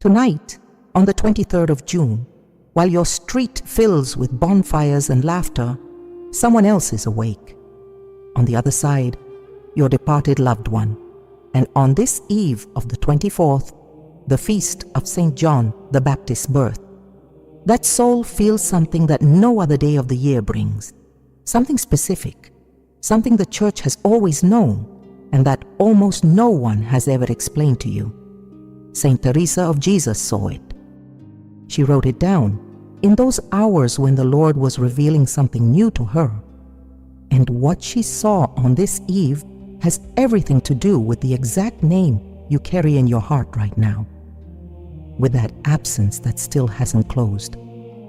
Tonight, on the 23rd of June, while your street fills with bonfires and laughter, someone else is awake. On the other side, your departed loved one. And on this eve of the 24th, the feast of St. John the Baptist's birth, that soul feels something that no other day of the year brings, something specific, something the Church has always known and that almost no one has ever explained to you. St. Teresa of Jesus saw it. She wrote it down in those hours when the Lord was revealing something new to her. And what she saw on this eve has everything to do with the exact name you carry in your heart right now. With that absence that still hasn't closed.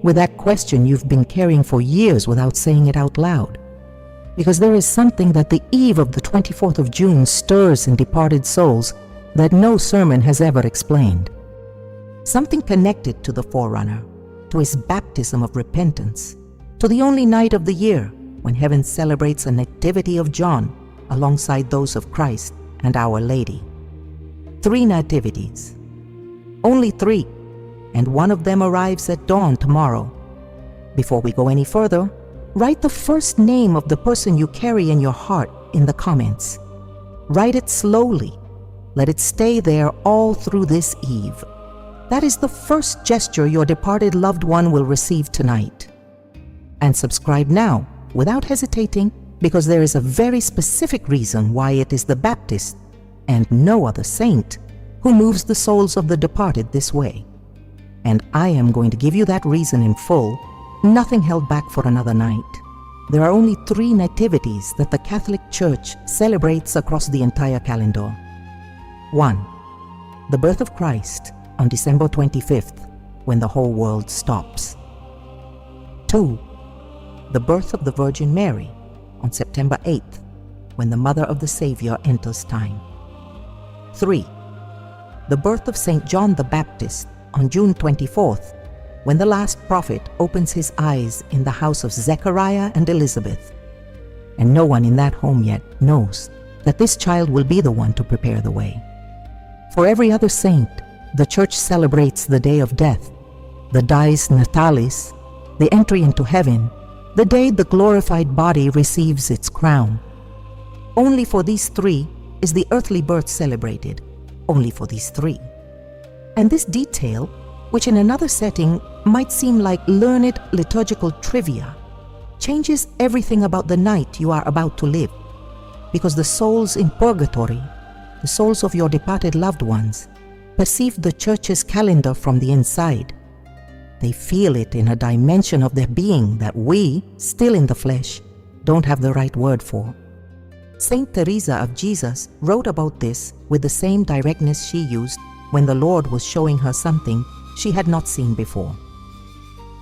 With that question you've been carrying for years without saying it out loud. Because there is something that the eve of the 24th of June stirs in departed souls that no sermon has ever explained. Something connected to the forerunner, to his baptism of repentance, to the only night of the year when heaven celebrates a nativity of John alongside those of Christ and Our Lady. 3 nativities. Only 3, and one of them arrives at dawn tomorrow. Before we go any further, write the first name of the person you carry in your heart in the comments. Write it slowly. Let it stay there all through this eve. That is the first gesture your departed loved one will receive tonight. And subscribe now, without hesitating, because there is a very specific reason why it is the Baptist, and no other saint, who moves the souls of the departed this way. And I am going to give you that reason in full, nothing held back for another night. There are only 3 nativities that the Catholic Church celebrates across the entire calendar. 1. The birth of Christ on December 25th, when the whole world stops. 2. The birth of the Virgin Mary on September 8th, when the Mother of the Savior enters time. 3. The birth of St. John the Baptist on June 24th, when the last prophet opens his eyes in the house of Zechariah and Elizabeth. And no one in that home yet knows that this child will be the one to prepare the way. For every other saint, the Church celebrates the day of death, the dies natalis, the entry into heaven, the day the glorified body receives its crown. Only for these 3 is the earthly birth celebrated, only for these 3. And this detail, which in another setting might seem like learned liturgical trivia, changes everything about the night you are about to live, because the souls in purgatory, the souls of your departed loved ones, perceive the Church's calendar from the inside. They feel it in a dimension of their being that we, still in the flesh, don't have the right word for. Saint Teresa of Jesus wrote about this with the same directness she used when the Lord was showing her something she had not seen before.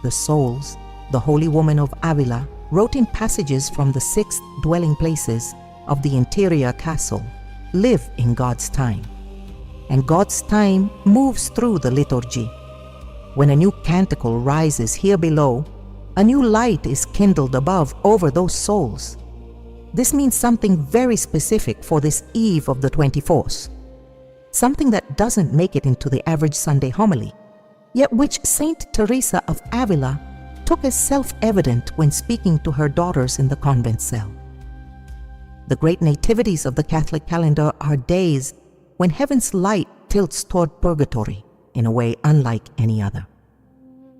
The souls, the Holy Woman of Avila, wrote in passages from the 6 dwelling places of the interior castle, live in God's time. And God's time moves through the liturgy. When a new canticle rises here below, a new light is kindled above over those souls. This means something very specific for this eve of the 24th. Something that doesn't make it into the average Sunday homily, yet which Saint Teresa of Avila took as self-evident when speaking to her daughters in the convent cell. The great nativities of the Catholic calendar are days when heaven's light tilts toward purgatory in a way unlike any other.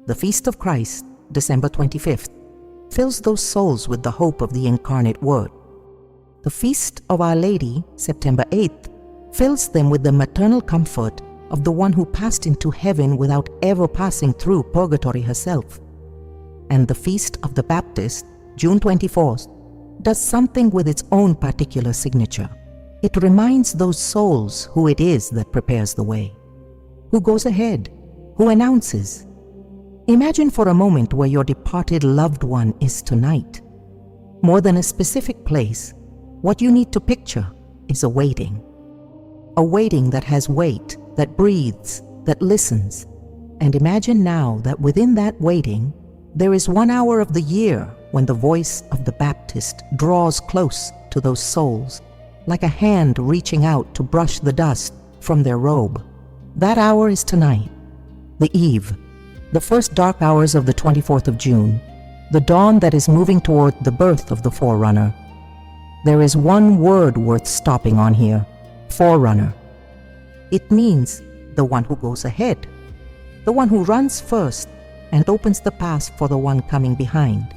The Feast of Christ, December 25th, fills those souls with the hope of the incarnate Word. The Feast of Our Lady, September 8th, fills them with the maternal comfort of the one who passed into heaven without ever passing through purgatory herself. And the Feast of the Baptist, June 24th, does something with its own particular signature. It reminds those souls who it is that prepares the way, who goes ahead, who announces. Imagine for a moment where your departed loved one is tonight. More than a specific place, what you need to picture is a waiting. A waiting that has weight, that breathes, that listens. And imagine now that within that waiting, there is 1 hour of the year when the voice of the Baptist draws close to those souls, like a hand reaching out to brush the dust from their robe. That hour is tonight, The eve, the first dark hours of the 24th of June, the dawn that is moving toward the birth of the forerunner. There is one word worth stopping on here: forerunner. It means the one who goes ahead, the one who runs first and opens the path for the one coming behind.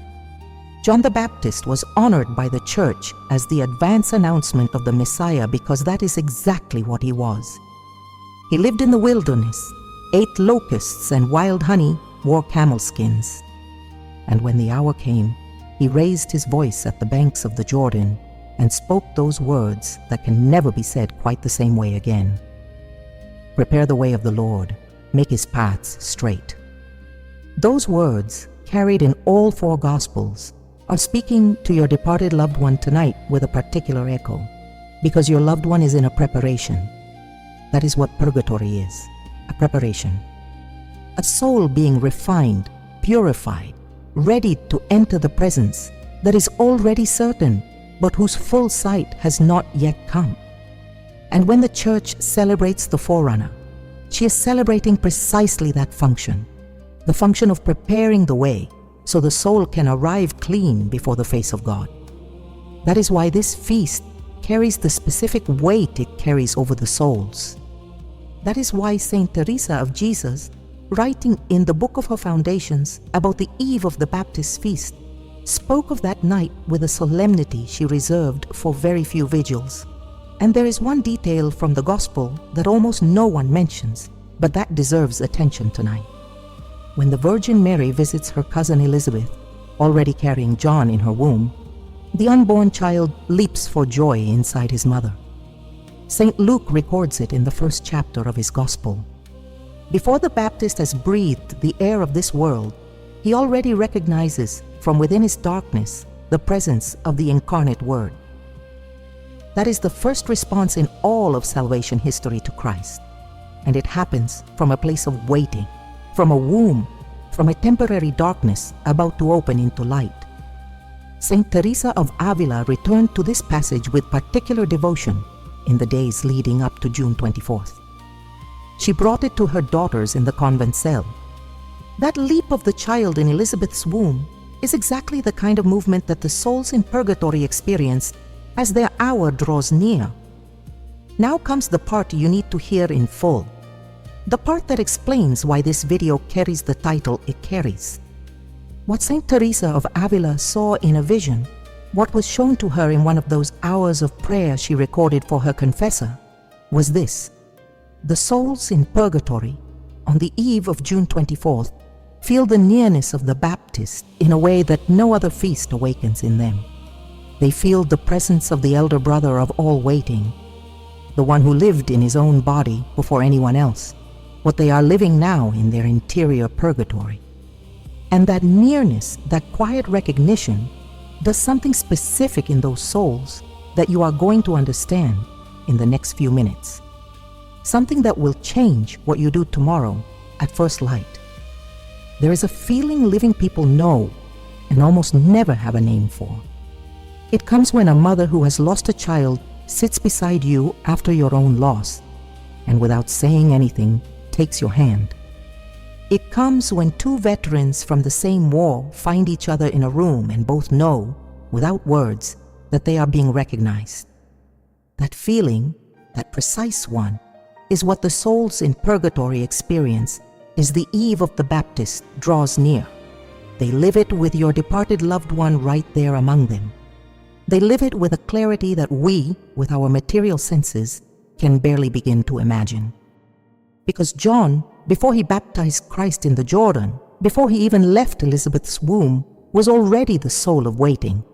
John the Baptist was honored by the church as the advance announcement of the Messiah because that is exactly what he was. He lived in the wilderness, ate locusts and wild honey, wore camel skins. And when the hour came, he raised his voice at the banks of the Jordan and spoke those words that can never be said quite the same way again. Prepare the way of the Lord, make his paths straight. Those words, carried in all four Gospels, are speaking to your departed loved one tonight with a particular echo, because your loved one is in a preparation. That is what purgatory is, a preparation. A soul being refined, purified, ready to enter the presence that is already certain, but whose full sight has not yet come. And when the church celebrates the forerunner, she is celebrating precisely that function, the function of preparing the way so the soul can arrive clean before the face of God. That is why this feast carries the specific weight it carries over the souls. That is why Saint Teresa of Jesus, writing in the book of her Foundations about the eve of the Baptist feast, spoke of that night with a solemnity she reserved for very few vigils. And there is one detail from the Gospel that almost no one mentions, but that deserves attention tonight. When the Virgin Mary visits her cousin Elizabeth, already carrying John in her womb, the unborn child leaps for joy inside his mother. St. Luke records it in the first chapter of his Gospel. Before the Baptist has breathed the air of this world, he already recognizes from within his darkness the presence of the incarnate Word. That is the first response in all of salvation history to Christ, and it happens from a place of waiting, from a womb, from a temporary darkness about to open into light. Saint Teresa of Avila returned to this passage with particular devotion in the days leading up to June 24th. She brought it to her daughters in the convent cell. That leap of the child in Elizabeth's womb is exactly the kind of movement that the souls in purgatory experience as their hour draws near. Now comes the part you need to hear in full, the part that explains why this video carries the title it carries. What Saint Teresa of Avila saw in a vision, what was shown to her in one of those hours of prayer she recorded for her confessor, was this: the souls in purgatory, on the eve of June 24th, feel the nearness of the Baptist in a way that no other feast awakens in them. They feel the presence of the elder brother of all waiting, the one who lived in his own body before anyone else, what they are living now in their interior purgatory. And that nearness, that quiet recognition, does something specific in those souls that you are going to understand in the next few minutes. Something that will change what you do tomorrow at first light. There is a feeling living people know and almost never have a name for. It comes when a mother who has lost a child sits beside you after your own loss, and without saying anything, takes your hand. It comes when two veterans from the same war find each other in a room and both know, without words, that they are being recognized. That feeling, that precise one, is what the souls in purgatory experience as the eve of the Baptist draws near. They live it with your departed loved one right there among them. They live it with a clarity that we, with our material senses, can barely begin to imagine. Because John, before he baptized Christ in the Jordan, before he even left Elizabeth's womb, was already the soul of waiting.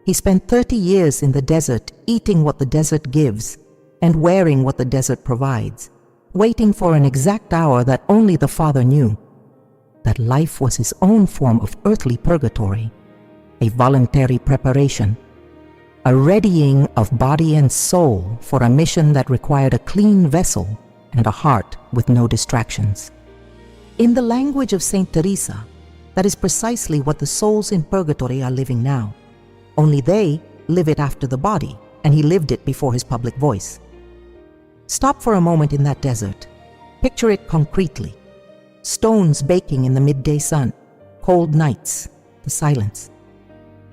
He spent 30 years in the desert eating what the desert gives and wearing what the desert provides, waiting for an exact hour that only the Father knew. That life was his own form of earthly purgatory, a voluntary preparation, a readying of body and soul for a mission that required a clean vessel and a heart with no distractions. In the language of Saint Teresa, that is precisely what the souls in purgatory are living now. Only they live it after the body, and he lived it before his public voice. Stop for a moment in that desert. Picture it concretely. stones baking in the midday sun, cold nights, the silence.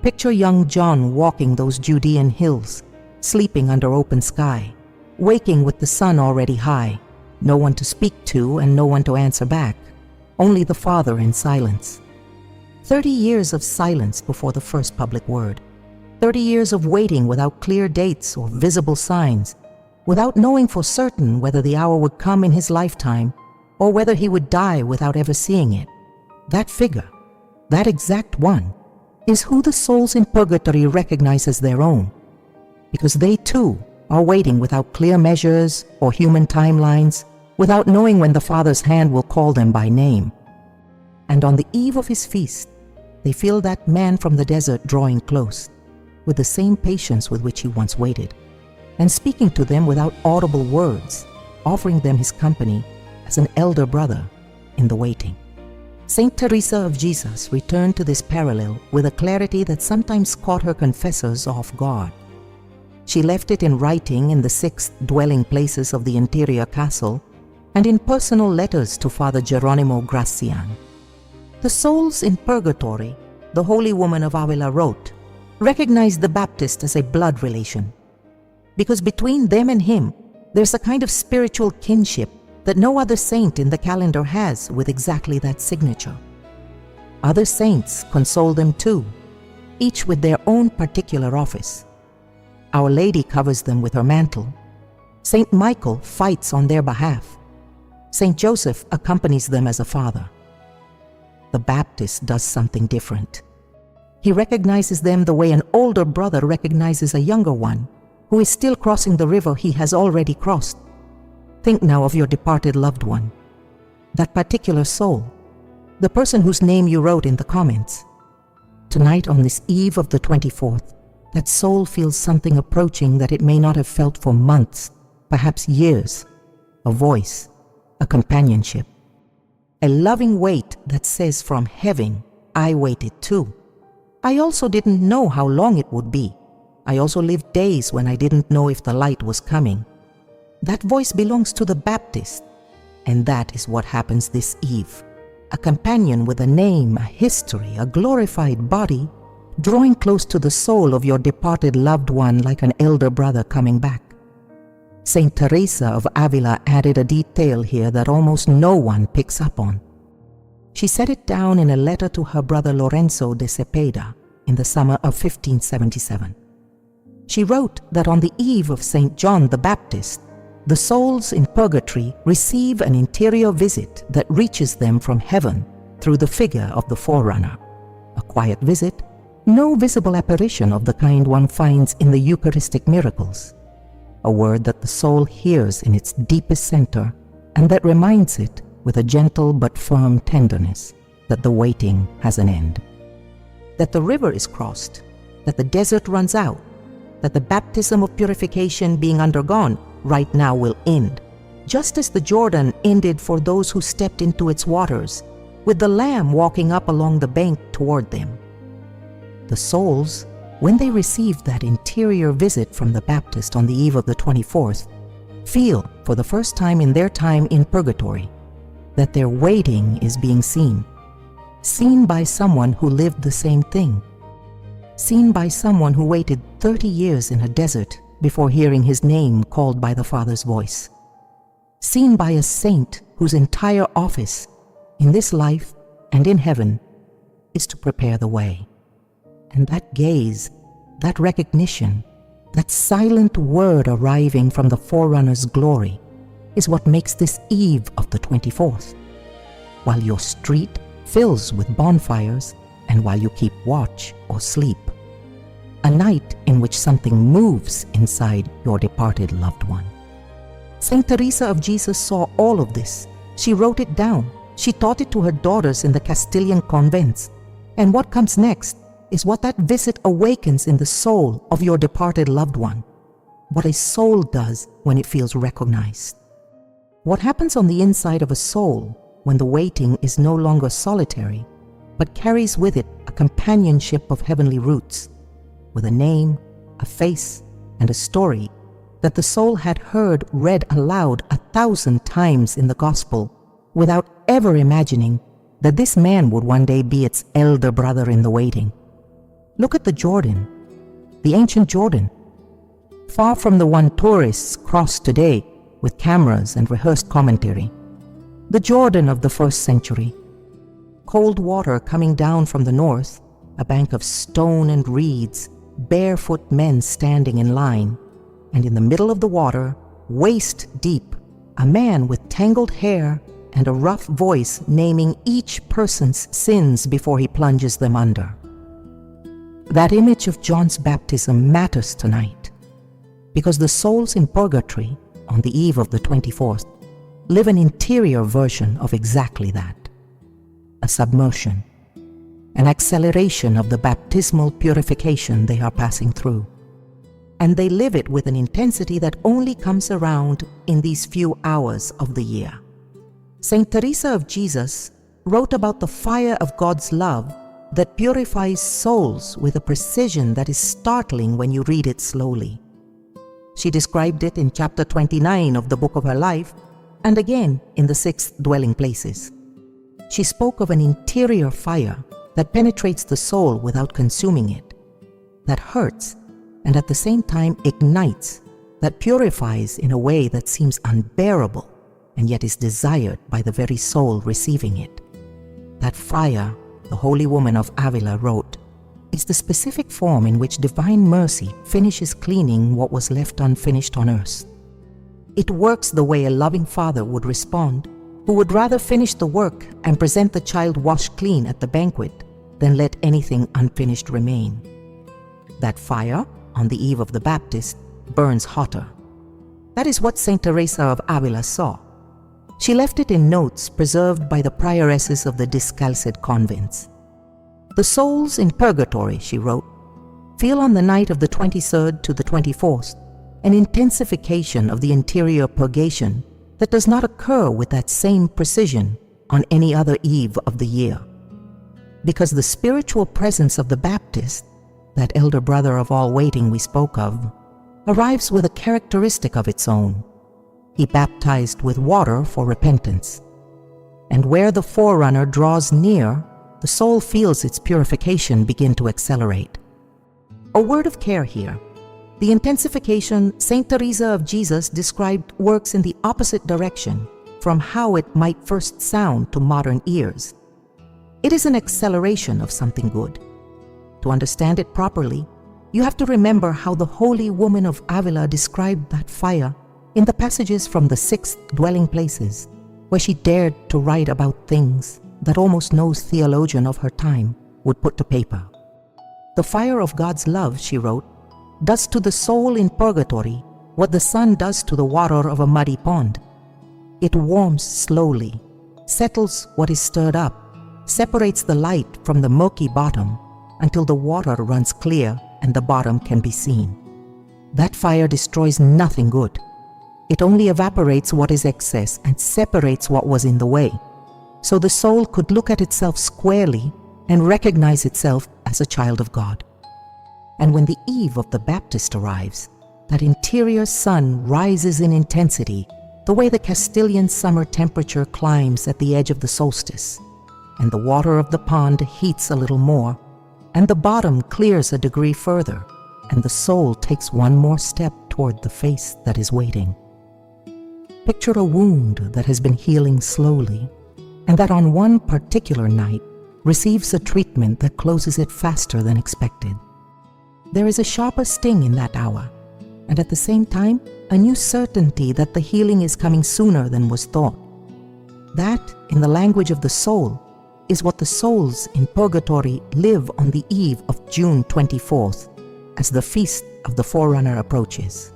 Picture young John walking those Judean hills, sleeping under open sky, waking with the sun already high, no one to speak to and no one to answer back, only the Father in silence. 30 years of silence before the first public word. 30 years of waiting without clear dates or visible signs, without knowing for certain whether the hour would come in his lifetime or whether he would die without ever seeing it. That figure, that exact one, is who the souls in purgatory recognize as their own, because they too are waiting without clear measures or human timelines, without knowing when the Father's hand will call them by name. And on the eve of his feast, they feel that man from the desert drawing close, with the same patience with which he once waited, and speaking to them without audible words, offering them his company as an elder brother in the waiting. Saint Teresa of Jesus returned to this parallel with a clarity that sometimes caught her confessors off guard. She left it in writing in the 6 dwelling places of the interior castle and in personal letters to Father Geronimo Gracian. The souls in purgatory, the Holy Woman of Avila wrote, recognized the Baptist as a blood relation, because between them and him there's a kind of spiritual kinship that no other saint in the calendar has with exactly that signature. Other saints console them too, each with their own particular office. Our Lady covers them with her mantle. Saint Michael fights on their behalf. Saint Joseph accompanies them as a father. The Baptist does something different. He recognizes them the way an older brother recognizes a younger one who is still crossing the river he has already crossed. Think now of your departed loved one, that particular soul, the person whose name you wrote in the comments. Tonight, on this eve of the 24th, that soul feels something approaching that it may not have felt for months, perhaps years. A voice, a companionship, a loving weight that says from heaven, I waited too. I also didn't know how long it would be. I also lived days when I didn't know if the light was coming. That voice belongs to the Baptist, and that is what happens this eve. A companion with a name, a history, a glorified body, drawing close to the soul of your departed loved one like an elder brother coming back. Saint Teresa of Avila added a detail here that almost no one picks up on. She set it down in a letter to her brother Lorenzo de Cepeda in the summer of 1577. She wrote that on the eve of Saint John the Baptist, the souls in purgatory receive an interior visit that reaches them from heaven through the figure of the forerunner. A quiet visit, no visible apparition of the kind one finds in the Eucharistic miracles. A word that the soul hears in its deepest center and that reminds it with a gentle but firm tenderness that the waiting has an end. That the river is crossed, that the desert runs out, that the baptism of purification being undergone right now will end, just as the Jordan ended for those who stepped into its waters, with the Lamb walking up along the bank toward them. The souls, when they receive that interior visit from the Baptist on the eve of the 24th, feel, for the first time in their time in purgatory, that their waiting is being seen by someone who lived the same thing, seen by someone who waited 30 years in a desert before hearing his name called by the Father's voice, seen by a saint whose entire office, in this life and in heaven, is to prepare the way. And that gaze, that recognition, that silent word arriving from the forerunner's glory is what makes this eve of the 24th. While your street fills with bonfires and while you keep watch or sleep, a night in which something moves inside your departed loved one. Saint Teresa of Jesus saw all of this. She wrote it down. She taught it to her daughters in the Castilian convents. And what comes next is what that visit awakens in the soul of your departed loved one. What a soul does when it feels recognized. What happens on the inside of a soul when the waiting is no longer solitary, but carries with it a companionship of heavenly roots, with a name, a face, and a story that the soul had heard read aloud 1,000 times in the Gospel, without ever imagining that this man would one day be its elder brother in the waiting. Look at the Jordan, the ancient Jordan, far from the one tourists cross today with cameras and rehearsed commentary. The Jordan of the 1st century. Cold water coming down from the north, a bank of stone and reeds, barefoot men standing in line, and in the middle of the water, waist deep, a man with tangled hair and a rough voice naming each person's sins before he plunges them under. That image of John's baptism matters tonight, because the souls in purgatory, on the eve of the 24th, live an interior version of exactly that. A submersion, an acceleration of the baptismal purification they are passing through. And they live it with an intensity that only comes around in these few hours of the year. Saint Teresa of Jesus wrote about the fire of God's love that purifies souls with a precision that is startling when you read it slowly. She described it in chapter 29 of the book of her life, and again in the 6 dwelling places. She spoke of an interior fire that penetrates the soul without consuming it, that hurts and at the same time ignites, that purifies in a way that seems unbearable and yet is desired by the very soul receiving it. That fire, the Holy Woman of Avila wrote, is the specific form in which divine mercy finishes cleaning what was left unfinished on earth. It works the way a loving father would respond, who would rather finish the work and present the child washed clean at the banquet than let anything unfinished remain. That fire, on the eve of the Baptist, burns hotter. That is what Saint Teresa of Avila saw. She left it in notes preserved by the prioresses of the discalced convents. The souls in purgatory, she wrote, feel on the night of the 23rd to the 24th an intensification of the interior purgation that does not occur with that same precision on any other eve of the year. Because the spiritual presence of the Baptist, that elder brother of all waiting we spoke of, arrives with a characteristic of its own. He baptized with water for repentance. And where the forerunner draws near, the soul feels its purification begin to accelerate. A word of care here. The intensification Saint Teresa of Jesus described works in the opposite direction from how it might first sound to modern ears. It is an acceleration of something good. To understand it properly, you have to remember how the Holy Woman of Avila described that fire in the passages from the 6 dwelling places, where she dared to write about things that almost no theologian of her time would put to paper. The fire of God's love, she wrote, does to the soul in purgatory what the sun does to the water of a muddy pond. It warms slowly, settles what is stirred up, separates the light from the murky bottom until the water runs clear and the bottom can be seen. That fire destroys nothing good. It only evaporates what is excess and separates what was in the way, so the soul could look at itself squarely and recognize itself as a child of God. And when the eve of the Baptist arrives, that interior sun rises in intensity the way the Castilian summer temperature climbs at the edge of the solstice, and the water of the pond heats a little more, and the bottom clears a degree further, and the soul takes one more step toward the face that is waiting. Picture a wound that has been healing slowly, and that on one particular night receives a treatment that closes it faster than expected. There is a sharper sting in that hour, and at the same time, a new certainty that the healing is coming sooner than was thought. That, in the language of the soul, is what the souls in purgatory live on the eve of June 24th, as the feast of the forerunner approaches.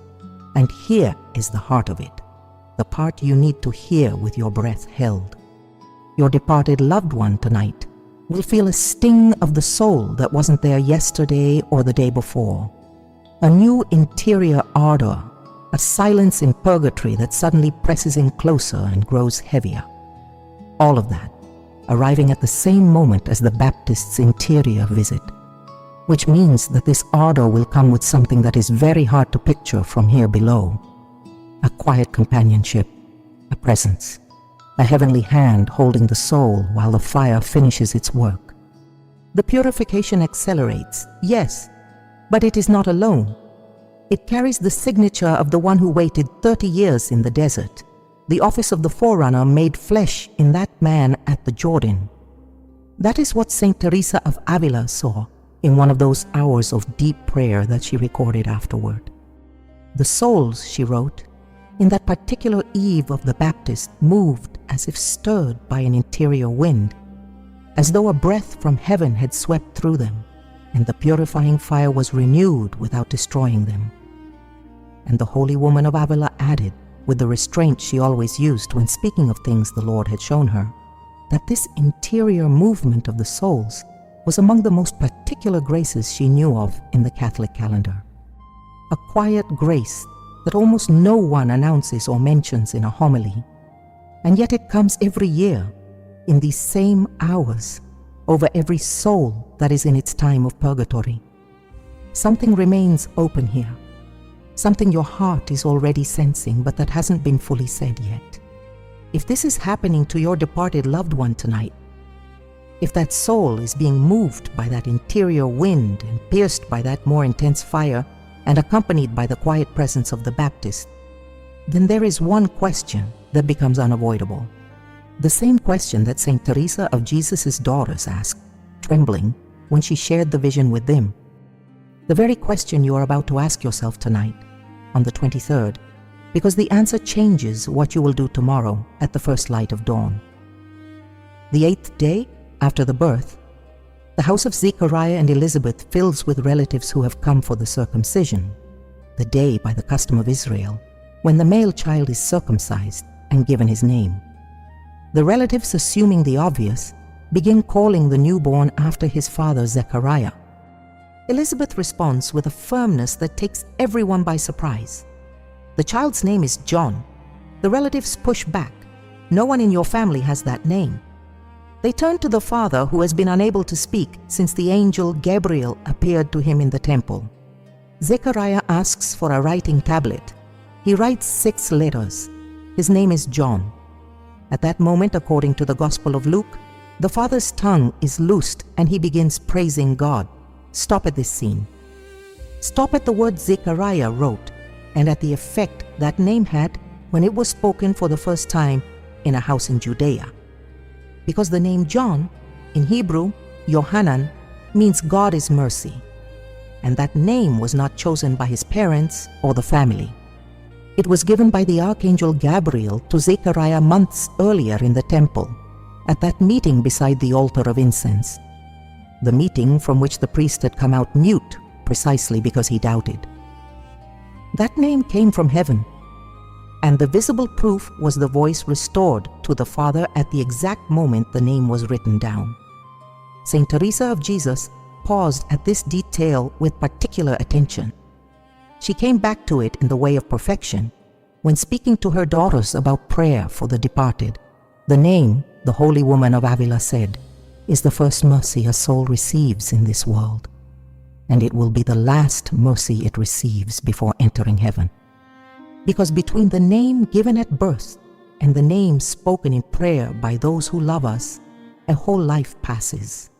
And here is the heart of it, the part you need to hear with your breath held. Your departed loved one tonight will feel a sting of the soul that wasn't there yesterday or the day before. A new interior ardor, a silence in purgatory that suddenly presses in closer and grows heavier. All of that arriving at the same moment as the Baptist's interior visit, which means that this ardor will come with something that is very hard to picture from here below. A quiet companionship, a presence, a heavenly hand holding the soul while the fire finishes its work. The purification accelerates, yes, but it is not alone. It carries the signature of the one who waited 30 years in the desert, the office of the forerunner made flesh in that man at the Jordan. That is what Saint Teresa of Avila saw in one of those hours of deep prayer that she recorded afterward. The souls, she wrote, in that particular eve of the Baptist moved as if stirred by an interior wind, as though a breath from heaven had swept through them, and the purifying fire was renewed without destroying them. And the holy woman of Avila added, with the restraint she always used when speaking of things the Lord had shown her, that this interior movement of the souls was among the most particular graces she knew of in the Catholic calendar. A quiet grace that almost no one announces or mentions in a homily, and yet it comes every year in these same hours over every soul that is in its time of purgatory. Something remains open here, something your heart is already sensing but that hasn't been fully said yet. If this is happening to your departed loved one tonight, if that soul is being moved by that interior wind and pierced by that more intense fire and accompanied by the quiet presence of the Baptist, then there is one question that becomes unavoidable. The same question that Saint Teresa of Jesus' daughters asked, trembling, when she shared the vision with them. The very question you are about to ask yourself tonight, on the 23rd, because the answer changes what you will do tomorrow at the first light of dawn. The 8th day after the birth, the house of Zechariah and Elizabeth fills with relatives who have come for the circumcision, the day by the custom of Israel, when the male child is circumcised and given his name. The relatives, assuming the obvious, begin calling the newborn after his father Zechariah. Elizabeth responds with a firmness that takes everyone by surprise. The child's name is John. The relatives push back. No one in your family has that name. They turn to the father, who has been unable to speak since the angel Gabriel appeared to him in the temple. Zechariah asks for a writing tablet. He writes 6 letters. His name is John. At that moment, according to the Gospel of Luke, the father's tongue is loosed and he begins praising God. Stop at this scene. Stop at the word Zechariah wrote and at the effect that name had when it was spoken for the first time in a house in Judea. Because the name John, in Hebrew, Yohanan, means God is mercy. And that name was not chosen by his parents or the family. It was given by the archangel Gabriel to Zechariah months earlier in the temple, at that meeting beside the altar of incense. The meeting from which the priest had come out mute precisely because he doubted. That name came from heaven, and the visible proof was the voice restored to the Father at the exact moment the name was written down. Saint Teresa of Jesus paused at this detail with particular attention. She came back to it in the way of perfection when speaking to her daughters about prayer for the departed. The name, the Holy Woman of Avila said, is the first mercy a soul receives in this world, and it will be the last mercy it receives before entering heaven. Because between the name given at birth and the name spoken in prayer by those who love us, a whole life passes.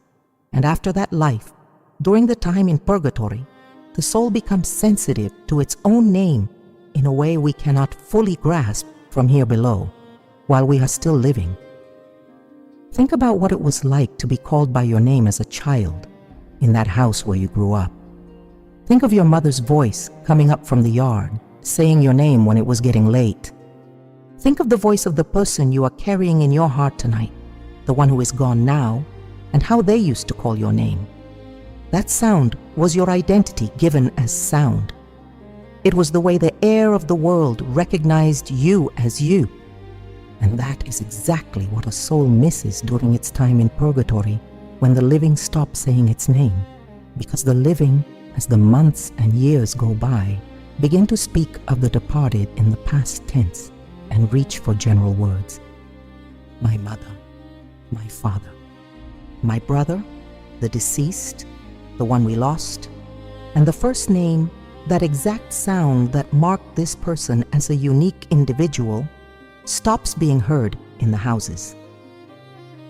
And after that life, during the time in purgatory, the soul becomes sensitive to its own name in a way we cannot fully grasp from here below, while we are still living. Think about what it was like to be called by your name as a child in that house where you grew up. Think of your mother's voice coming up from the yard, saying your name when it was getting late. Think of the voice of the person you are carrying in your heart tonight, the one who is gone now, and how they used to call your name. That sound was your identity given as sound. It was the way the air of the world recognized you as you. And that is exactly what a soul misses during its time in purgatory, when the living stop saying its name, because the living, as the months and years go by, begin to speak of the departed in the past tense and reach for general words. My mother, my father, my brother, the deceased, the one we lost, and the first name, that exact sound that marked this person as a unique individual, stops being heard in the houses.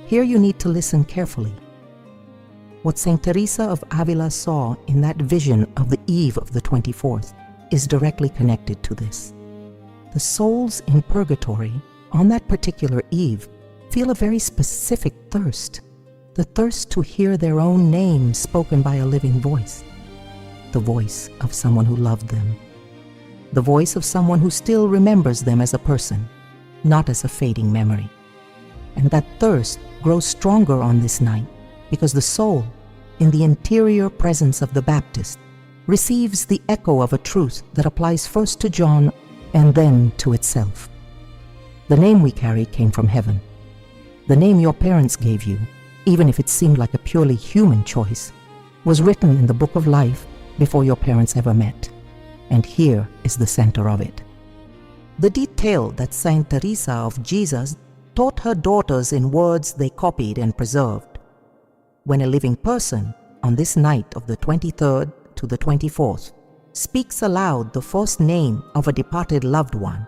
Here you need to listen carefully. What Saint Teresa of Avila saw in that vision of the eve of the 24th is directly connected to this. The souls in purgatory on that particular eve feel a very specific thirst, the thirst to hear their own name spoken by a living voice, the voice of someone who loved them, the voice of someone who still remembers them as a person, not as a fading memory. And that thirst grows stronger on this night because the soul, in the interior presence of the Baptist, receives the echo of a truth that applies first to John and then to itself. The name we carry came from heaven. The name your parents gave you, even if it seemed like a purely human choice, was written in the book of life before your parents ever met. And here is the center of it. The detail that Saint Teresa of Jesus taught her daughters in words they copied and preserved. When a living person, on this night of the 23rd to the 24th, speaks aloud the first name of a departed loved one,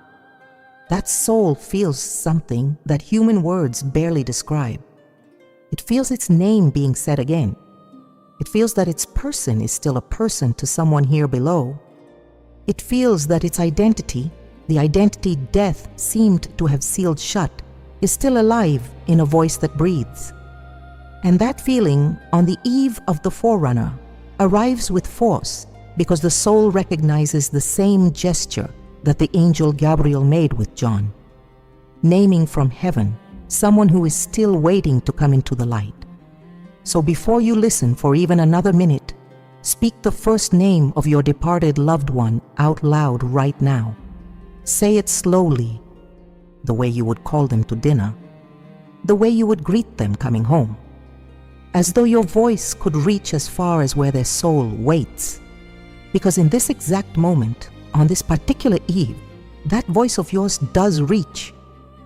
that soul feels something that human words barely describe. It feels its name being said again. It feels that its person is still a person to someone here below. It feels that its identity, the identity death seemed to have sealed shut, is still alive in a voice that breathes. And that feeling, on the eve of the forerunner, arrives with force because the soul recognizes the same gesture that the angel Gabriel made with John, naming from heaven someone who is still waiting to come into the light. So before you listen for even another minute, speak the first name of your departed loved one out loud right now. Say it slowly, the way you would call them to dinner, the way you would greet them coming home, as though your voice could reach as far as where their soul waits. Because in this exact moment, on this particular eve, that voice of yours does reach.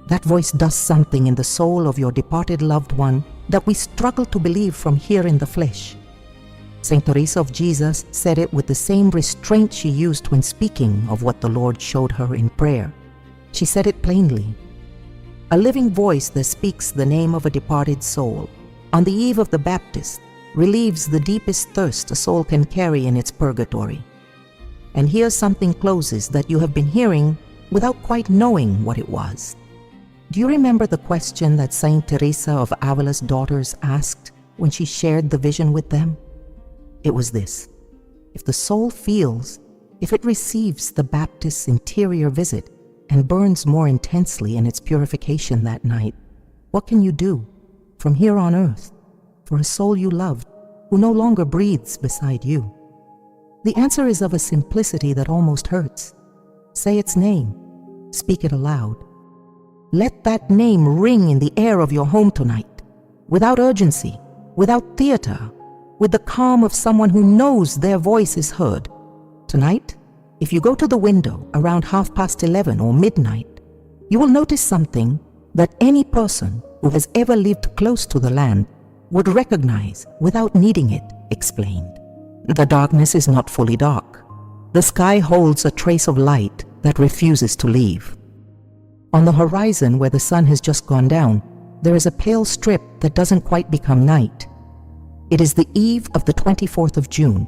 That voice does something in the soul of your departed loved one that we struggle to believe from here in the flesh. Saint Teresa of Jesus said it with the same restraint she used when speaking of what the Lord showed her in prayer. She said it plainly. A living voice that speaks the name of a departed soul on the eve of the Baptist relieves the deepest thirst a soul can carry in its purgatory. And here something closes that you have been hearing without quite knowing what it was. Do you remember the question that Saint Teresa of Avila's daughters asked when she shared the vision with them? It was this: if the soul feels, if it receives the Baptist's interior visit and burns more intensely in its purification that night, what can you do from here on earth for a soul you loved who no longer breathes beside you? The answer is of a simplicity that almost hurts. Say its name. Speak it aloud. Let that name ring in the air of your home tonight, without urgency, without theater, with the calm of someone who knows their voice is heard. Tonight, if you go to the window around 11:30 or midnight, you will notice something that any person who has ever lived close to the land would recognize without needing it explained. The darkness is not fully dark. The sky holds a trace of light that refuses to leave. On the horizon where the sun has just gone down, there is a pale strip that doesn't quite become night. It is the eve of the 24th of June.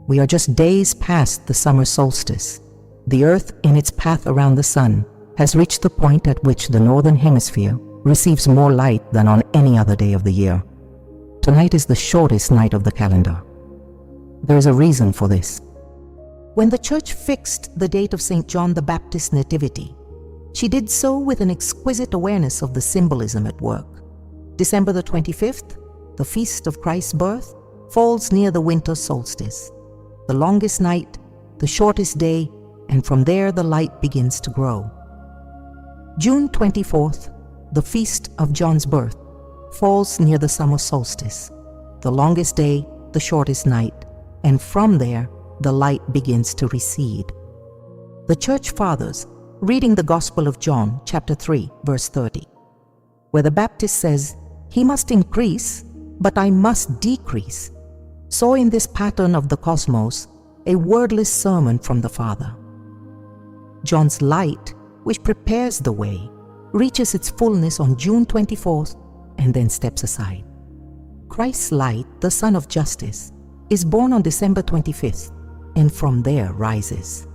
We are just days past the summer solstice. The earth, in its path around the sun, has reached the point at which the northern hemisphere receives more light than on any other day of the year. Tonight is the shortest night of the calendar. There is a reason for this. When the Church fixed the date of St. John the Baptist's nativity, she did so with an exquisite awareness of the symbolism at work. December the 25th, the feast of Christ's birth, falls near the winter solstice, the longest night, the shortest day, and from there the light begins to grow. June 24th, the feast of John's birth, falls near the summer solstice, the longest day, the shortest night, and from there the light begins to recede. The Church Fathers, reading the Gospel of John, chapter 3, verse 30, where the Baptist says, "He must increase, but I must decrease," saw in this pattern of the cosmos a wordless sermon from the Father. John's light, which prepares the way, reaches its fullness on June 24th and then steps aside. Christ's light, the Sun of Justice, is born on December 25th and from there rises.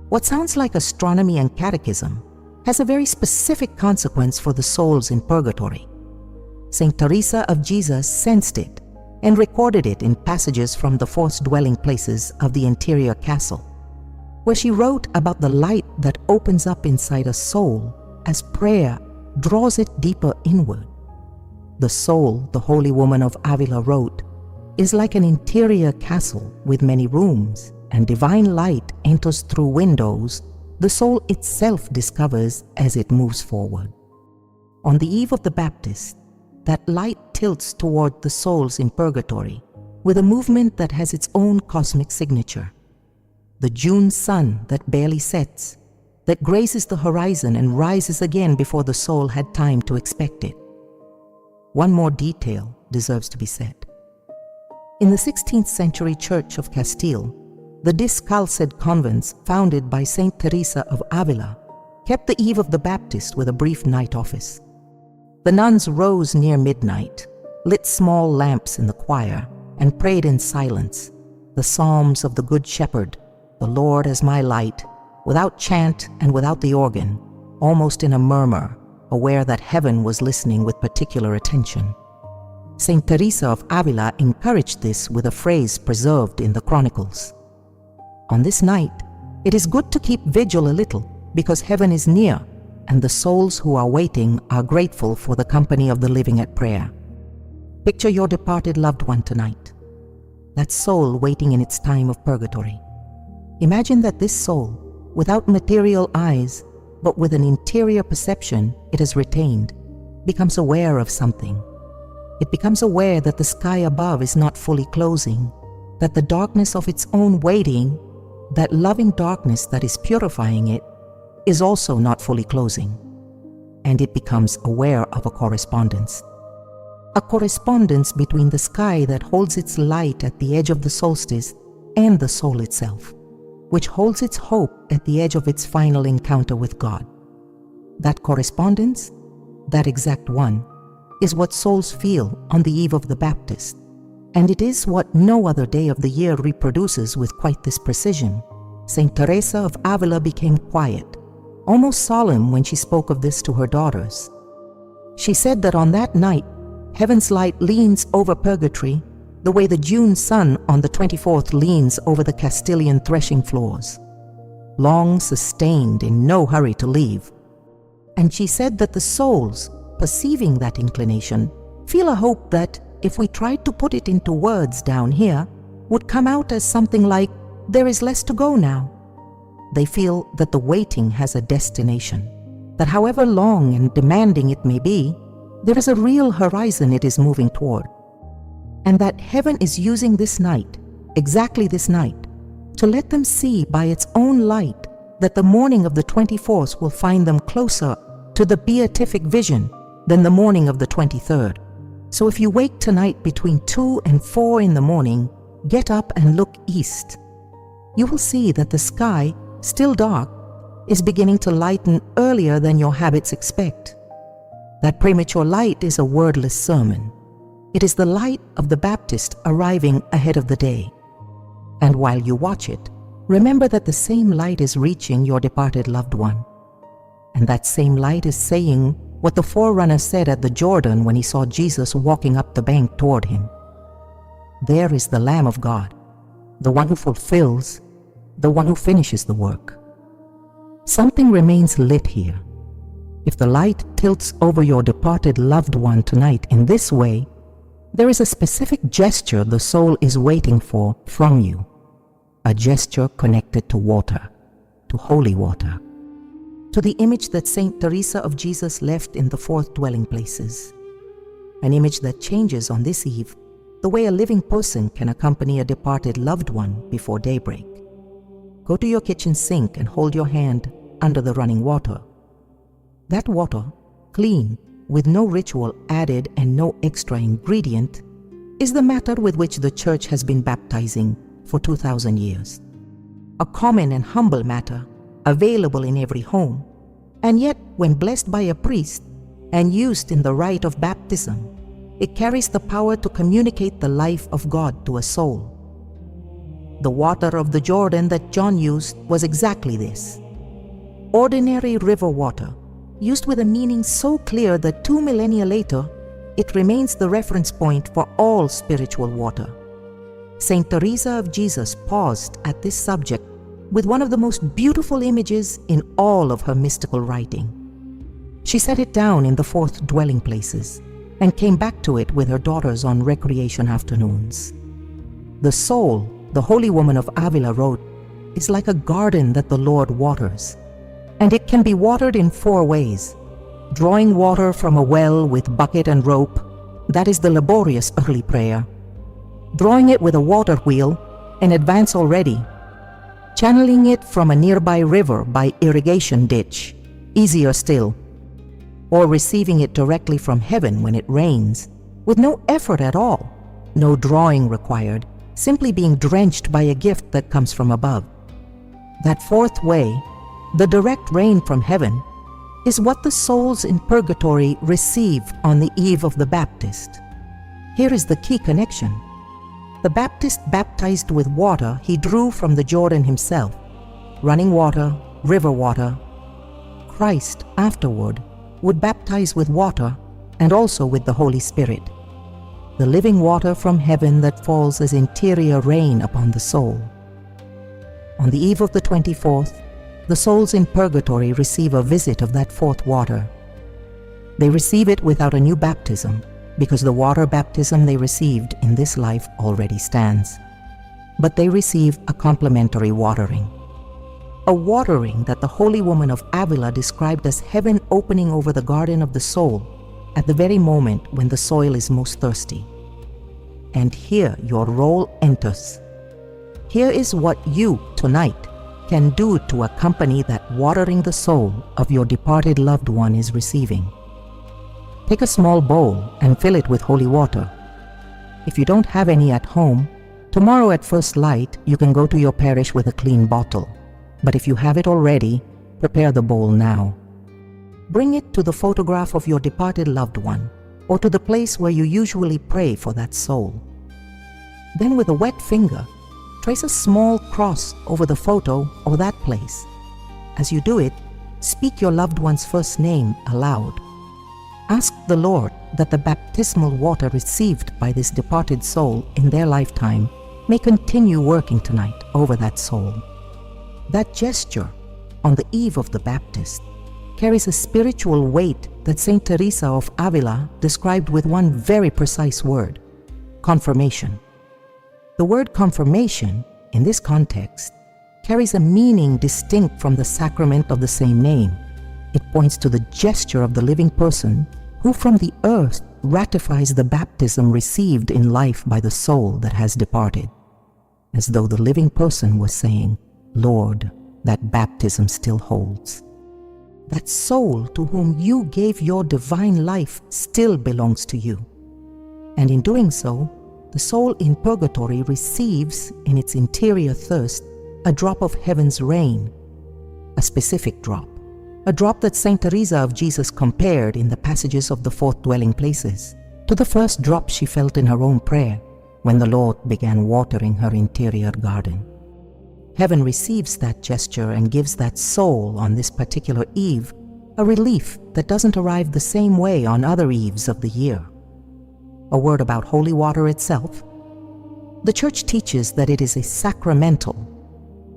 What sounds like astronomy and catechism has a very specific consequence for the souls in purgatory. Saint Teresa of Jesus sensed it and recorded it in passages from the forced dwelling places of the interior castle, where she wrote about the light that opens up inside a soul as prayer draws it deeper inward. The soul, the Holy Woman of Avila wrote, is like an interior castle with many rooms, and divine light enters through windows the soul itself discovers as it moves forward. On the eve of the Baptist, that light tilts toward the souls in purgatory with a movement that has its own cosmic signature. The June sun that barely sets, that grazes the horizon and rises again before the soul had time to expect it. One more detail deserves to be said. In the 16th century Church of Castile, the Discalced convents founded by Saint Teresa of Avila kept the eve of the Baptist with a brief night office. The nuns rose near midnight, lit small lamps in the choir, and prayed in silence the Psalms of the Good Shepherd, "The Lord is my light," without chant and without the organ, almost in a murmur, aware that heaven was listening with particular attention. Saint Teresa of Avila encouraged this with a phrase preserved in the Chronicles. On this night, it is good to keep vigil a little, because heaven is near, and the souls who are waiting are grateful for the company of the living at prayer. Picture your departed loved one tonight, that soul waiting in its time of purgatory. Imagine that this soul, without material eyes, but with an interior perception it has retained, becomes aware of something. It becomes aware that the sky above is not fully closing, that the darkness of its own waiting, that loving darkness that is purifying it, is also not fully closing. And it becomes aware of a correspondence. A correspondence between the sky that holds its light at the edge of the solstice and the soul itself, which holds its hope at the edge of its final encounter with God. That correspondence, that exact one, is what souls feel on the eve of the Baptist, and it is what no other day of the year reproduces with quite this precision. Saint Teresa of Avila became quiet, almost solemn when she spoke of this to her daughters. She said that on that night, heaven's light leans over purgatory the way the June sun on the 24th leans over the Castilian threshing floors, long sustained, in no hurry to leave. And she said that the souls, perceiving that inclination, feel a hope that, if we tried to put it into words down here, would come out as something like, "There is less to go now." They feel that the waiting has a destination, that however long and demanding it may be, there is a real horizon it is moving toward, and that heaven is using this night, exactly this night, to let them see by its own light that the morning of the 24th will find them closer to the beatific vision than the morning of the 23rd. So if you wake tonight between 2 and 4 in the morning, get up and look east. You will see that the sky, still dark, is beginning to lighten earlier than your habits expect. That premature light is a wordless sermon. It is the light of the Baptist arriving ahead of the day. And while you watch it, remember that the same light is reaching your departed loved one. And that same light is saying what the forerunner said at the Jordan when he saw Jesus walking up the bank toward him. There is the Lamb of God, the one who fulfills, the one who finishes the work. Something remains lit here. If the light tilts over your departed loved one tonight in this way, there is a specific gesture the soul is waiting for from you, a gesture connected to water, to holy water, to the image that Saint Teresa of Jesus left in the 4th dwelling places, an image that changes on this eve the way a living person can accompany a departed loved one before daybreak. Go to your kitchen sink and hold your hand under the running water. That water, clean, with no ritual added and no extra ingredient, is the matter with which the Church has been baptizing for 2,000 years. A common and humble matter, available in every home, And yet, when blessed by a priest and used in the rite of baptism, it carries the power to communicate the life of God to a soul. The water of the Jordan that John used was exactly this. Ordinary river water, used with a meaning so clear that 2 millennia later, it remains the reference point for all spiritual water. Saint Teresa of Jesus paused at this subject with one of the most beautiful images in all of her mystical writing. She set it down in the 4th dwelling places and came back to it with her daughters on recreation afternoons. The soul, the Holy Woman of Avila wrote, is like a garden that the Lord waters, and it can be watered in 4 ways. Drawing water from a well with bucket and rope, that is the laborious early prayer. Drawing it with a water wheel, an advance already. Channeling it from a nearby river by irrigation ditch, easier still. Or receiving it directly from heaven when it rains, with no effort at all, no drawing required, simply being drenched by a gift that comes from above. That 4th way, the direct rain from heaven, is what the souls in purgatory receive on the eve of the Baptist. Here is the key connection. The Baptist baptized with water he drew from the Jordan himself, running water, river water. Christ, afterward, would baptize with water and also with the Holy Spirit, the living water from heaven that falls as interior rain upon the soul. On the eve of the 24th, the souls in purgatory receive a visit of that 4th water. They receive it without a new baptism, because the water baptism they received in this life already stands. But they receive a complementary watering. A watering that the Holy Woman of Avila described as heaven opening over the garden of the soul at the very moment when the soil is most thirsty. And here your role enters. Here is what you, tonight, can do to accompany that watering the soul of your departed loved one is receiving. Take a small bowl and fill it with holy water. If you don't have any at home, tomorrow at first light you can go to your parish with a clean bottle. But if you have it already, prepare the bowl now. Bring it to the photograph of your departed loved one, or to the place where you usually pray for that soul. Then with a wet finger, trace a small cross over the photo or that place. As you do it, speak your loved one's first name aloud. Ask the Lord that the baptismal water received by this departed soul in their lifetime may continue working tonight over that soul. That gesture, on the eve of the Baptist, carries a spiritual weight that Saint Teresa of Avila described with one very precise word: confirmation. The word confirmation, in this context, carries a meaning distinct from the sacrament of the same name. It points to the gesture of the living person who from the earth ratifies the baptism received in life by the soul that has departed, as though the living person was saying, "Lord, that baptism still holds. That soul to whom you gave your divine life still belongs to you." And in doing so, the soul in purgatory receives in its interior thirst a drop of heaven's rain, a specific drop, a drop that Saint Teresa of Jesus compared in the passages of the 4th dwelling places to the first drop she felt in her own prayer when the Lord began watering her interior garden. Heaven receives that gesture and gives that soul on this particular eve a relief that doesn't arrive the same way on other eves of the year. A word about holy water itself. The Church teaches that it is a sacramental,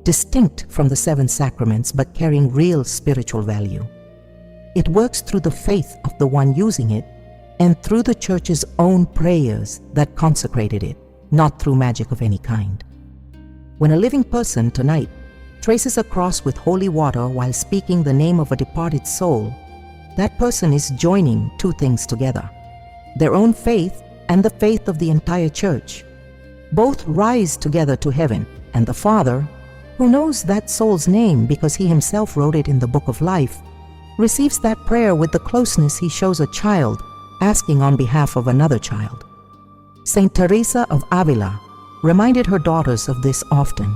distinct from the 7 sacraments but carrying real spiritual value. It works through the faith of the one using it and through the Church's own prayers that consecrated it, not through magic of any kind. When a living person tonight traces a cross with holy water while speaking the name of a departed soul, that person is joining 2 things together: their own faith and the faith of the entire Church. Both rise together to heaven, and the Father, who knows that soul's name because he himself wrote it in the Book of Life, receives that prayer with the closeness he shows a child asking on behalf of another child. Saint Teresa of Avila reminded her daughters of this often.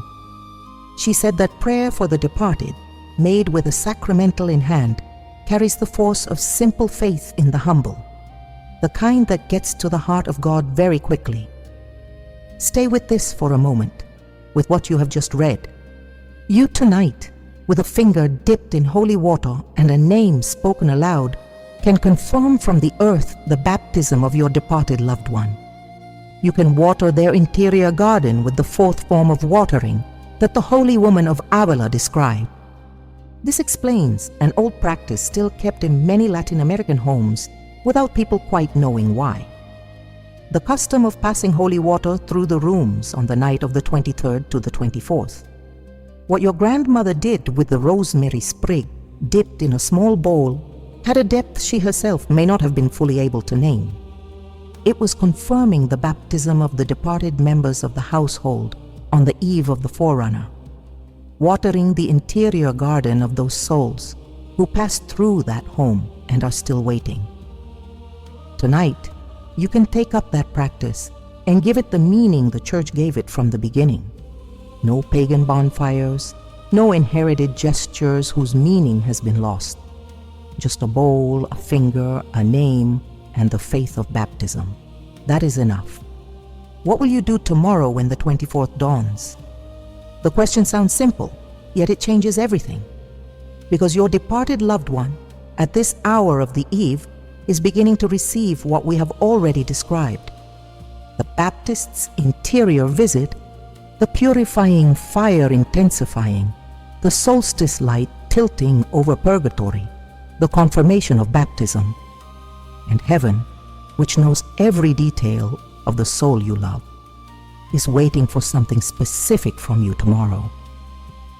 She said that prayer for the departed, made with a sacramental in hand, carries the force of simple faith in the humble, the kind that gets to the heart of God very quickly. Stay with this for a moment, with what you have just read. You tonight, with a finger dipped in holy water and a name spoken aloud, can confirm from the earth the baptism of your departed loved one. You can water their interior garden with the fourth form of watering that the holy woman of Avila described. This explains an old practice still kept in many Latin American homes without people quite knowing why. The custom of passing holy water through the rooms on the night of the 23rd to the 24th. What your grandmother did with the rosemary sprig dipped in a small bowl had a depth she herself may not have been fully able to name. It was confirming the baptism of the departed members of the household on the eve of the forerunner, watering the interior garden of those souls who passed through that home and are still waiting. Tonight, you can take up that practice and give it the meaning the Church gave it from the beginning. No pagan bonfires, no inherited gestures whose meaning has been lost. Just a bowl, a finger, a name, and the faith of baptism. That is enough. What will you do tomorrow when the 24th dawns? The question sounds simple, yet it changes everything. Because your departed loved one, at this hour of the eve, is beginning to receive what we have already described. The Baptist's interior visit, the purifying fire intensifying, the solstice light tilting over purgatory, the confirmation of baptism, and heaven, which knows every detail of the soul you love, is waiting for something specific from you tomorrow.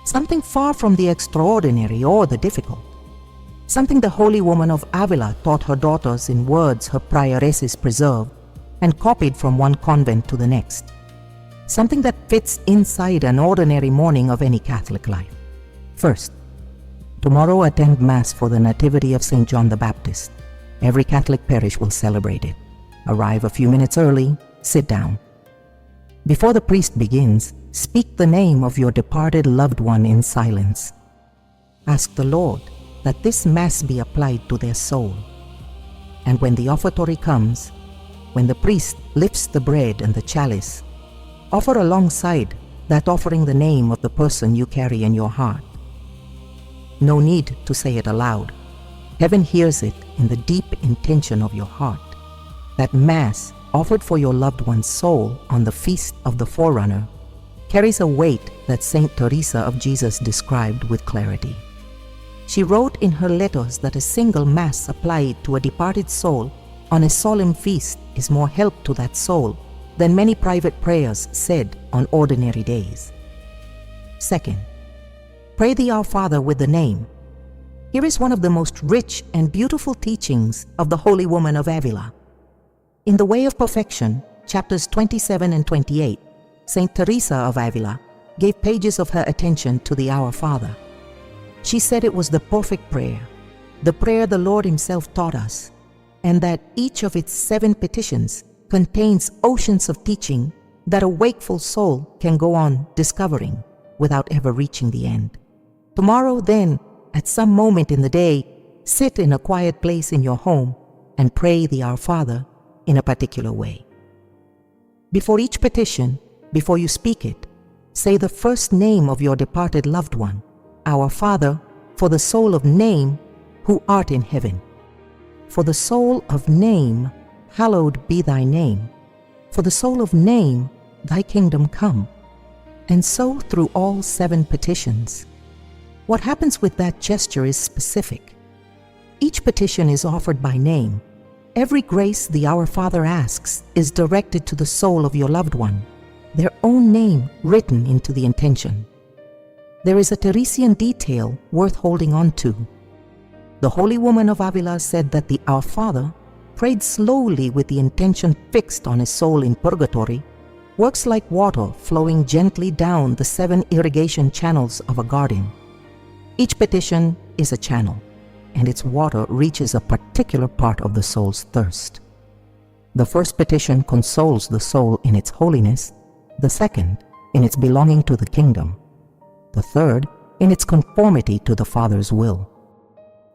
Something far from the extraordinary or the difficult. Something the holy woman of Avila taught her daughters in words her prioresses preserved and copied from one convent to the next. Something that fits inside an ordinary morning of any Catholic life. First, tomorrow attend Mass for the Nativity of St. John the Baptist. Every Catholic parish will celebrate it. Arrive a few minutes early, sit down. Before the priest begins, speak the name of your departed loved one in silence. Ask the Lord that this Mass be applied to their soul. And when the offertory comes, when the priest lifts the bread and the chalice, offer alongside that offering the name of the person you carry in your heart. No need to say it aloud. Heaven hears it in the deep intention of your heart. That Mass offered for your loved one's soul on the feast of the forerunner carries a weight that Saint Teresa of Jesus described with clarity. She wrote in her letters that a single Mass applied to a departed soul on a solemn feast is more help to that soul than many private prayers said on ordinary days. Second, pray the Our Father with the name. Here is one of the most rich and beautiful teachings of the Holy Woman of Avila. In The Way of Perfection, chapters 27 and 28, Saint Teresa of Avila gave pages of her attention to the Our Father. She said it was the perfect prayer, the prayer the Lord Himself taught us, and that each of its 7 petitions contains oceans of teaching that a wakeful soul can go on discovering without ever reaching the end. Tomorrow, then, at some moment in the day, sit in a quiet place in your home and pray the Our Father in a particular way. Before each petition, before you speak it, say the first name of your departed loved one, Our Father, for the soul of name, who art in heaven. For the soul of name, hallowed be thy name. For the soul of name, thy kingdom come. And so through all 7 petitions. What happens with that gesture is specific. Each petition is offered by name. Every grace the Our Father asks is directed to the soul of your loved one, their own name written into the intention. There is a Teresian detail worth holding on to. The Holy Woman of Avila said that the Our Father, prayed slowly with the intention fixed on a soul in purgatory, works like water flowing gently down the 7 irrigation channels of a garden. Each petition is a channel, and its water reaches a particular part of the soul's thirst. The first petition consoles the soul in its holiness, the second in its belonging to the kingdom, the third in its conformity to the Father's will.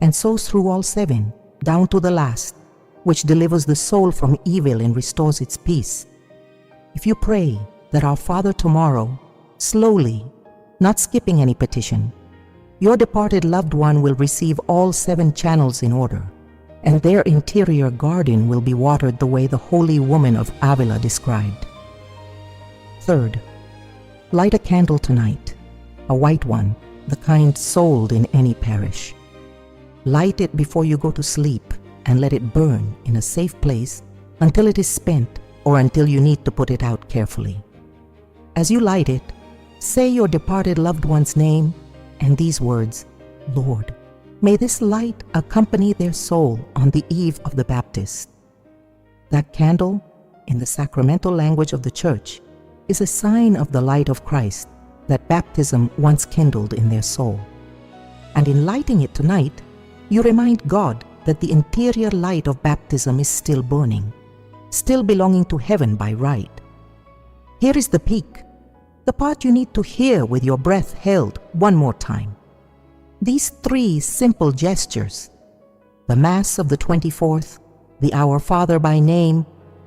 and so through all 7, down to the last, which delivers the soul from evil and restores its peace. If you pray that Our Father tomorrow, slowly, not skipping any petition, your departed loved one will receive all 7 channels in order, and their interior garden will be watered the way the holy woman of Avila described. Third, light a candle tonight, a white one, the kind sold in any parish. Light it before you go to sleep and let it burn in a safe place until it is spent or until you need to put it out carefully. As you light it, say your departed loved one's name and these words, Lord, may this light accompany their soul on the eve of the Baptist. That candle, in the sacramental language of the Church, is a sign of the light of Christ that baptism once kindled in their soul. And in lighting it tonight, you remind God that the interior light of baptism is still burning, still belonging to heaven by right. Here is the peak, the part you need to hear with your breath held one more time. These 3 simple gestures, the Mass of the 24th, the Our Father by name,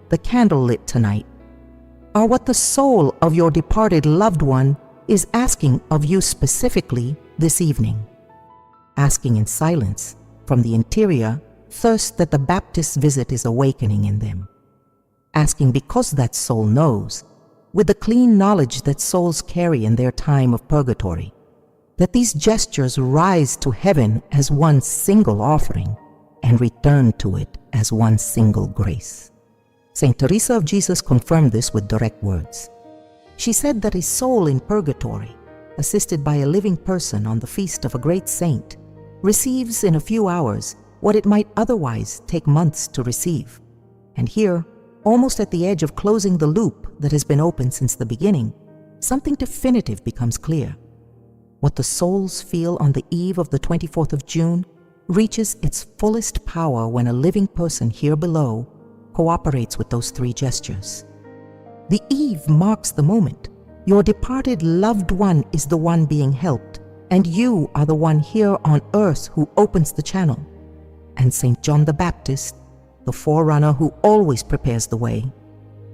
the candle lit tonight, are what the soul of your departed loved one is asking of you specifically this evening. Asking in silence, from the interior, thirst that the Baptist's visit is awakening in them. Asking because that soul knows, with the clean knowledge that souls carry in their time of purgatory, that these gestures rise to heaven as one single offering and return to it as one single grace. Saint Teresa of Jesus confirmed this with direct words. She said that a soul in purgatory, assisted by a living person on the feast of a great saint, receives in a few hours what it might otherwise take months to receive. And here, almost at the edge of closing the loop that has been open since the beginning, something definitive becomes clear. What the souls feel on the eve of the 24th of June reaches its fullest power when a living person here below cooperates with those 3 gestures. The eve marks the moment. Your departed loved one is the one being helped, and you are the one here on earth who opens the channel. And St. John the Baptist, the forerunner who always prepares the way,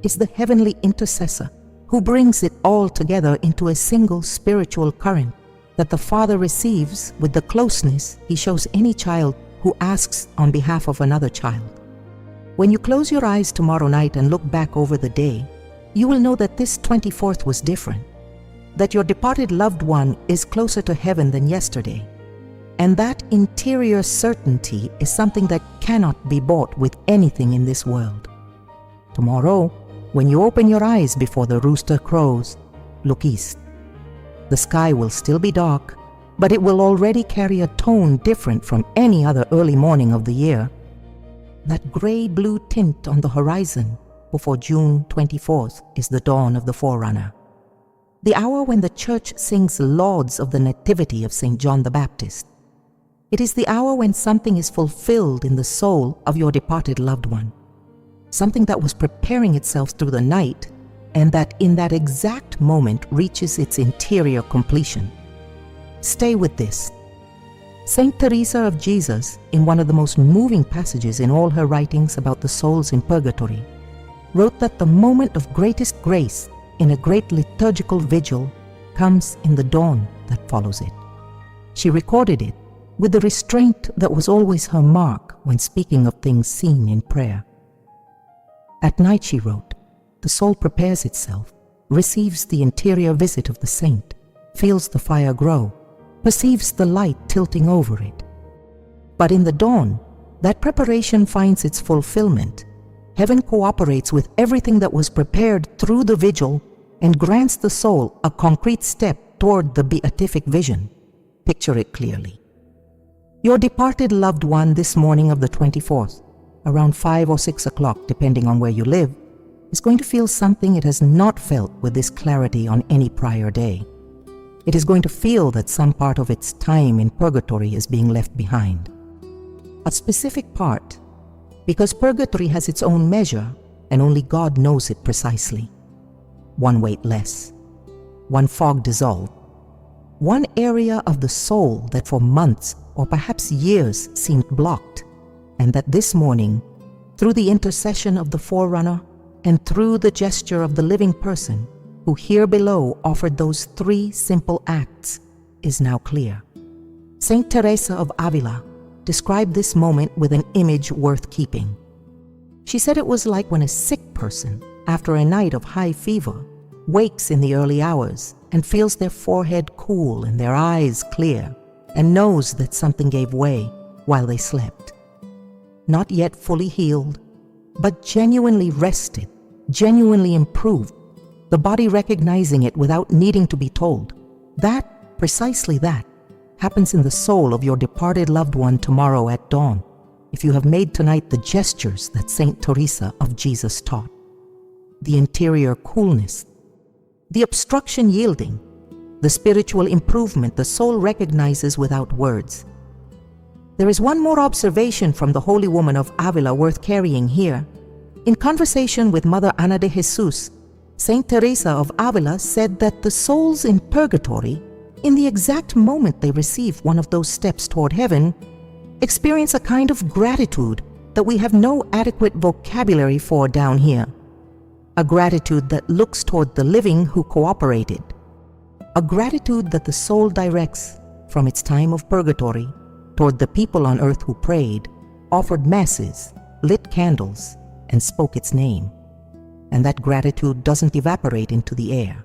is the heavenly intercessor who brings it all together into a single spiritual current that the Father receives with the closeness He shows any child who asks on behalf of another child. When you close your eyes tomorrow night and look back over the day, you will know that this 24th was different, that your departed loved one is closer to heaven than yesterday, and that interior certainty is something that cannot be bought with anything in this world. Tomorrow, when you open your eyes before the rooster crows, look east. The sky will still be dark, but it will already carry a tone different from any other early morning of the year. That gray-blue tint on the horizon before June 24th is the dawn of the forerunner. The hour when the Church sings lauds of the nativity of St. John the Baptist. It is the hour when something is fulfilled in the soul of your departed loved one. Something that was preparing itself through the night and that in that exact moment reaches its interior completion. Stay with this. Saint Teresa of Jesus, in one of the most moving passages in all her writings about the souls in purgatory, wrote that the moment of greatest grace in a great liturgical vigil comes in the dawn that follows it. She recorded it with the restraint that was always her mark when speaking of things seen in prayer. At night, she wrote, the soul prepares itself, receives the interior visit of the saint, feels the fire grow, perceives the light tilting over it. But in the dawn, that preparation finds its fulfillment. Heaven cooperates with everything that was prepared through the vigil and grants the soul a concrete step toward the beatific vision. Picture it clearly. Your departed loved one this morning of the 24th, around 5 or 6 o'clock, depending on where you live, is going to feel something it has not felt with this clarity on any prior day. It is going to feel that some part of its time in purgatory is being left behind. A specific part, because purgatory has its own measure and only God knows it precisely. One weight less, one fog dissolved, one area of the soul that for months or perhaps years seemed blocked, and that this morning, through the intercession of the forerunner and through the gesture of the living person who here below offered those 3 simple acts, is now clear. Saint Teresa of Avila described this moment with an image worth keeping. She said it was like when a sick person, after a night of high fever, wakes in the early hours and feels their forehead cool and their eyes clear, and knows that something gave way while they slept. Not yet fully healed, but genuinely rested, genuinely improved, the body recognizing it without needing to be told. That, precisely that, happens in the soul of your departed loved one tomorrow at dawn, if you have made tonight the gestures that Saint Teresa of Jesus taught. The interior coolness, the obstruction yielding, the spiritual improvement the soul recognizes without words. There is one more observation from the Holy Woman of Avila worth carrying here. In conversation with Mother Ana de Jesus, Saint Teresa of Avila said that the souls in purgatory, in the exact moment they receive one of those steps toward heaven, experience a kind of gratitude that we have no adequate vocabulary for down here. A gratitude that looks toward the living who cooperated. A gratitude that the soul directs from its time of purgatory toward the people on earth who prayed, offered masses, lit candles, and spoke its name. And that gratitude doesn't evaporate into the air.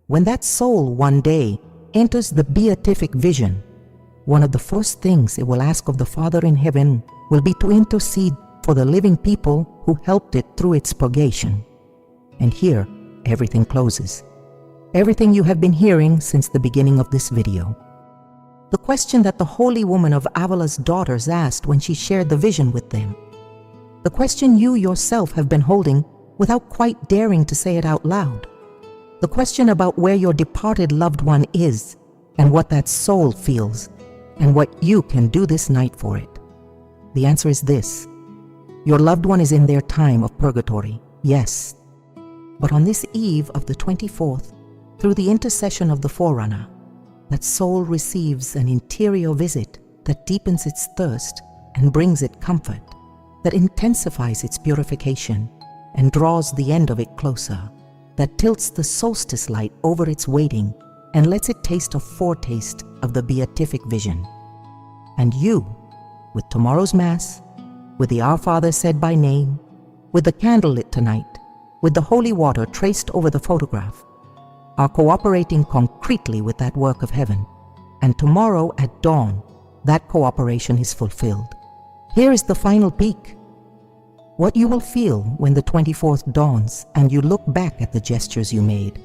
When that soul one day enters the beatific vision, one of the first things it will ask of the Father in heaven will be to intercede for the living people who helped it through its purgation. And here, everything closes. Everything you have been hearing since the beginning of this video. The question that the Holy Woman of Avila's daughters asked when she shared the vision with them. The question you yourself have been holding without quite daring to say it out loud. The question about where your departed loved one is and what that soul feels and what you can do this night for it. The answer is this. Your loved one is in their time of purgatory, yes. But on this eve of the 24th, through the intercession of the forerunner, that soul receives an interior visit that deepens its thirst and brings it comfort, that intensifies its purification and draws the end of it closer, that tilts the solstice light over its waiting and lets it taste a foretaste of the beatific vision. And you, with tomorrow's Mass, with the Our Father said by name, with the candle lit tonight, with the holy water traced over the photograph, are cooperating concretely with that work of heaven. And tomorrow at dawn, that cooperation is fulfilled. Here is the final peek. What you will feel when the 24th dawns and you look back at the gestures you made.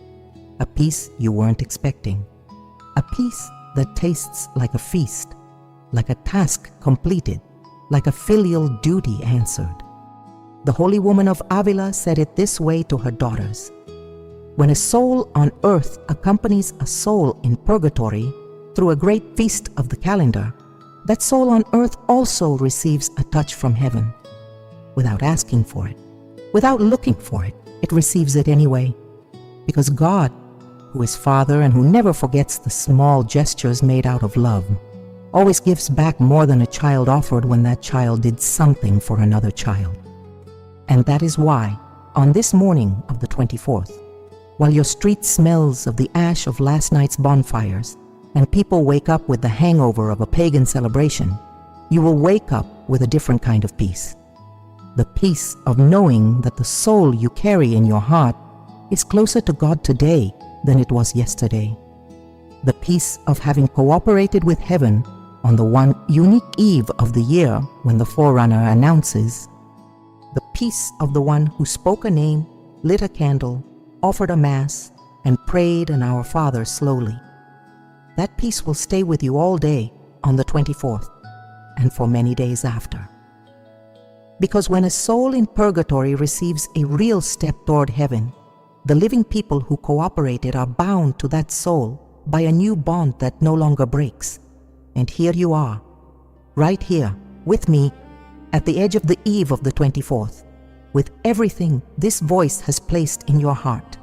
A peace you weren't expecting. A peace that tastes like a feast, like a task completed, like a filial duty answered. The Holy Woman of Avila said it this way to her daughters. When a soul on earth accompanies a soul in purgatory through a great feast of the calendar, that soul on earth also receives a touch from heaven. Without asking for it, without looking for it, it receives it anyway. Because God, who is Father and who never forgets the small gestures made out of love, always gives back more than a child offered when that child did something for another child. And that is why, on this morning of the 24th, while your street smells of the ash of last night's bonfires, and people wake up with the hangover of a pagan celebration, you will wake up with a different kind of peace. The peace of knowing that the soul you carry in your heart is closer to God today than it was yesterday. The peace of having cooperated with heaven on the one unique eve of the year when the forerunner announces, the peace of the one who spoke a name, lit a candle, offered a Mass, and prayed an Our Father slowly. That peace will stay with you all day on the 24th and for many days after. Because when a soul in purgatory receives a real step toward heaven, the living people who cooperated are bound to that soul by a new bond that no longer breaks. And here you are, right here, with me, at the edge of the eve of the 24th, with everything this voice has placed in your heart.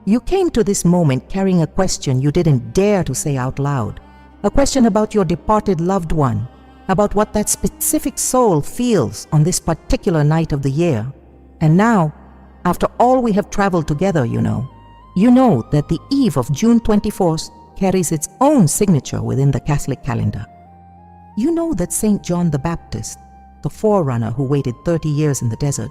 You came to this moment carrying a question you didn't dare to say out loud, a question about your departed loved one, about what that specific soul feels on this particular night of the year. And now, after all we have traveled together, you know that the eve of June 24th carries its own signature within the Catholic calendar. You know that St. John the Baptist, the forerunner who waited 30 years in the desert,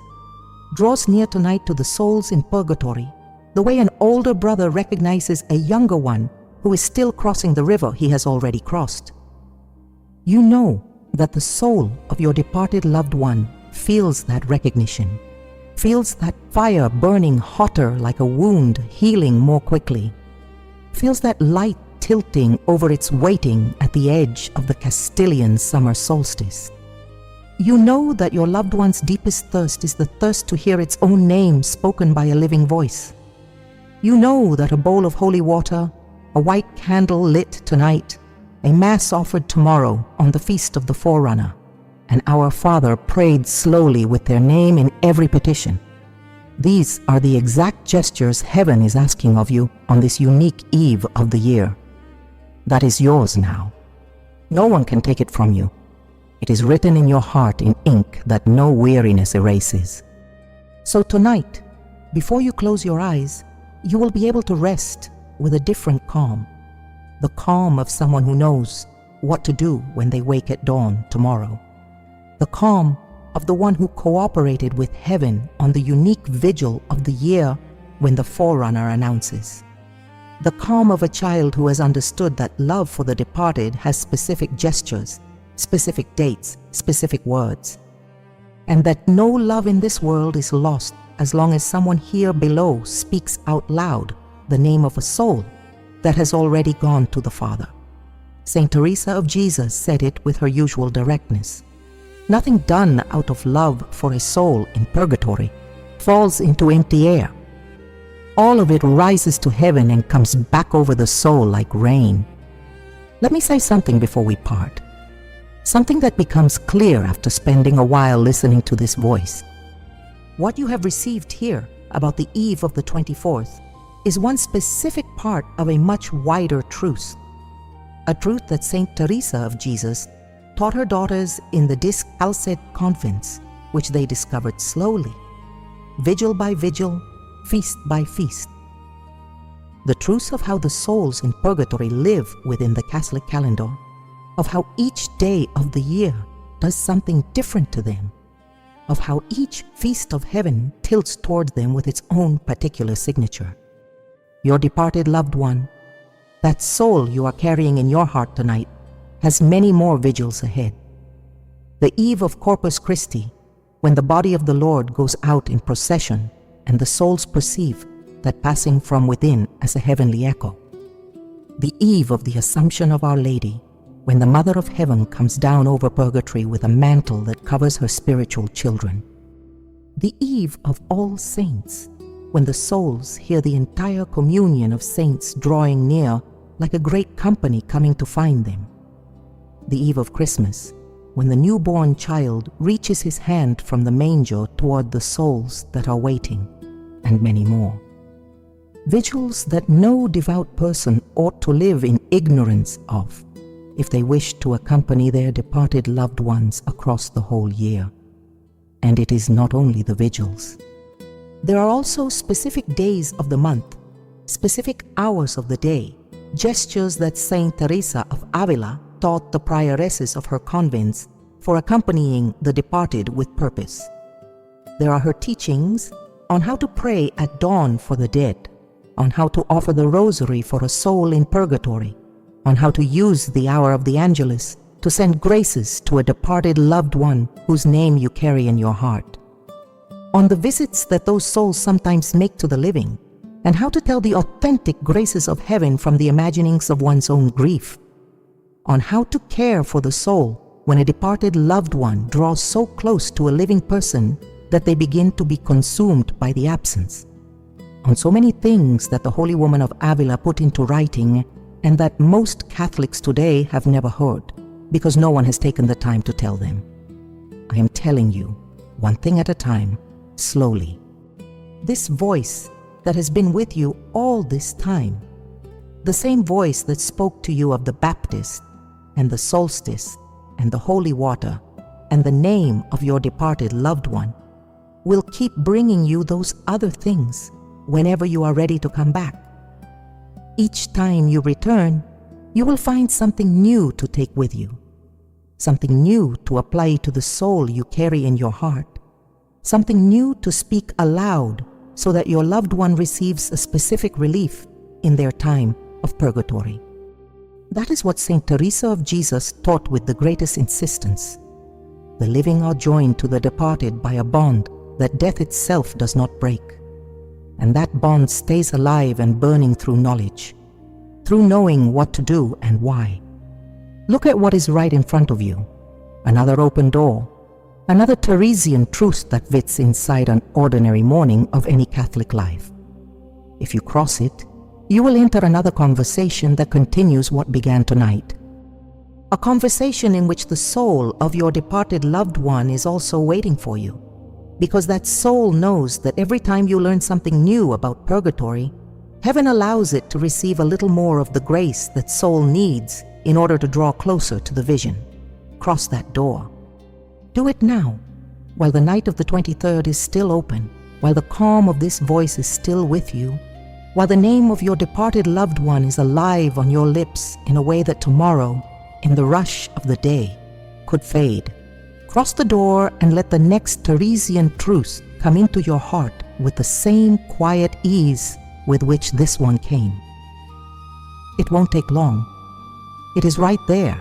draws near tonight to the souls in purgatory, the way an older brother recognizes a younger one who is still crossing the river he has already crossed. You know that the soul of your departed loved one feels that recognition, feels that fire burning hotter like a wound healing more quickly, feels that light tilting over its waiting at the edge of the Castilian summer solstice. You know that your loved one's deepest thirst is the thirst to hear its own name spoken by a living voice. You know that a bowl of holy water, a white candle lit tonight, a mass offered tomorrow on the feast of the forerunner, and our Father prayed slowly with their name in every petition. These are the exact gestures heaven is asking of you on this unique eve of the year. That is yours now. No one can take it from you. It is written in your heart in ink that no weariness erases. So tonight, before you close your eyes, you will be able to rest with a different calm, the calm of someone who knows what to do when they wake at dawn tomorrow, the calm of the one who cooperated with heaven on the unique vigil of the year when the forerunner announces, the calm of a child who has understood that love for the departed has specific gestures, specific dates, specific words, and that no love in this world is lost as long as someone here below speaks out loud the name of a soul that has already gone to the Father. Saint Teresa of Jesus said it with her usual directness. Nothing done out of love for a soul in purgatory falls into empty air. All of it rises to heaven and comes back over the soul like rain. Let me say something before we part, something that becomes clear after spending a while listening to this voice. What you have received here about the eve of the 24th is one specific part of a much wider truth, a truth that Saint Teresa of Jesus taught her daughters in the Discalced convents, which they discovered slowly, vigil by vigil, feast by feast. The truth of how the souls in purgatory live within the Catholic calendar, of how each day of the year does something different to them, of how each feast of heaven tilts towards them with its own particular signature. Your departed loved one, that soul you are carrying in your heart tonight, has many more vigils ahead. The eve of Corpus Christi, when the body of the Lord goes out in procession and the souls perceive that passing from within as a heavenly echo. The eve of the Assumption of Our Lady, when the Mother of Heaven comes down over purgatory with a mantle that covers her spiritual children. The eve of All Saints, when the souls hear the entire communion of saints drawing near like a great company coming to find them. The eve of Christmas, when the newborn child reaches his hand from the manger toward the souls that are waiting, and many more. Vigils that no devout person ought to live in ignorance of, if they wish to accompany their departed loved ones across the whole year. And it is not only the vigils. There are also specific days of the month, specific hours of the day, gestures that Saint Teresa of Avila taught the prioresses of her convents for accompanying the departed with purpose. There are her teachings on how to pray at dawn for the dead, on how to offer the rosary for a soul in purgatory, on how to use the hour of the Angelus to send graces to a departed loved one whose name you carry in your heart, on the visits that those souls sometimes make to the living, and how to tell the authentic graces of heaven from the imaginings of one's own grief, on how to care for the soul when a departed loved one draws so close to a living person that they begin to be consumed by the absence, on so many things that the Holy Woman of Avila put into writing and that most Catholics today have never heard, because no one has taken the time to tell them. I am telling you, one thing at a time, slowly. This voice that has been with you all this time, the same voice that spoke to you of the Baptist and the solstice and the holy water and the name of your departed loved one, will keep bringing you those other things whenever you are ready to come back. Each time you return, you will find something new to take with you, something new to apply to the soul you carry in your heart, something new to speak aloud so that your loved one receives a specific relief in their time of purgatory. That is what Saint Teresa of Jesus taught with the greatest insistence. The living are joined to the departed by a bond that death itself does not break, and that bond stays alive and burning through knowledge, through knowing what to do and why. Look at what is right in front of you, another open door, another Teresian truth that fits inside an ordinary morning of any Catholic life. If you cross it, you will enter another conversation that continues what began tonight. A conversation in which the soul of your departed loved one is also waiting for you, because that soul knows that every time you learn something new about purgatory, heaven allows it to receive a little more of the grace that soul needs in order to draw closer to the vision. Cross that door. Do it now, while the night of the 23rd is still open, while the calm of this voice is still with you, while the name of your departed loved one is alive on your lips in a way that tomorrow, in the rush of the day, could fade. Cross the door and let the next Teresian truth come into your heart with the same quiet ease with which this one came. It won't take long. It is right there,